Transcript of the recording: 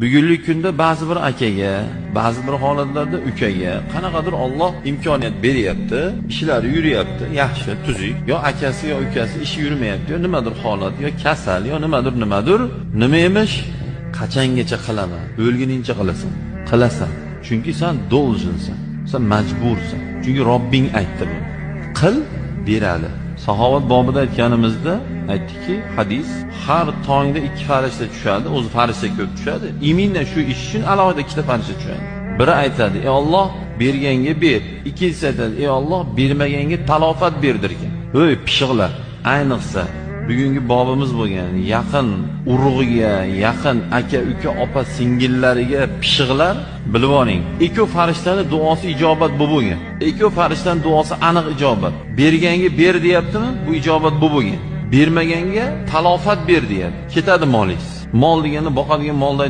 Bugungi kunda ba'zi bir akaga, ba'zi bir holatlarda ukaga qanaqadir Alloh imkoniyat beryapti, ishlari yuryapti, yaxshi, tuzuk. Yo akasi yo ukasi ishi yurmayapti, yo nimadir holat, yo kasal, yo nimadir. Nima emish? Qachongacha qilaman? O'lguningcha qilasan. Qilasan. Chunki sen doljinsan. Sen majbursan. Chunki Robbing aytdi buni. Qil, beradi. Saxovat bobida aytganimizda aytdiki, hadis har tongda 2 farishta tushadi, o'zi farishta ko'p tushadi. Iminna shu ish uchun alohida ikkita farishta tushadi. Biri aytadi: "Ey Alloh, berganga ber." Ikkinchisi aytadi: "Ey Alloh, bermaganga talofat berdirgan." Ey pishiqlar, ayniqsa bugungi bobimiz bo'lgan yaqin urug'iga, yaqin aka, uka, opa, singillariga pishiqlar bilib oling. Ikki farishtani duosi ijobat bo'lgan. Ikki farishtaning duosi aniq ijobat. Berganga ber deyaptimi? Bu ijobat bo'lgan. Bermaganga talofat ber deyapti. Ketadi molingiz. Mol degani boqadigan molda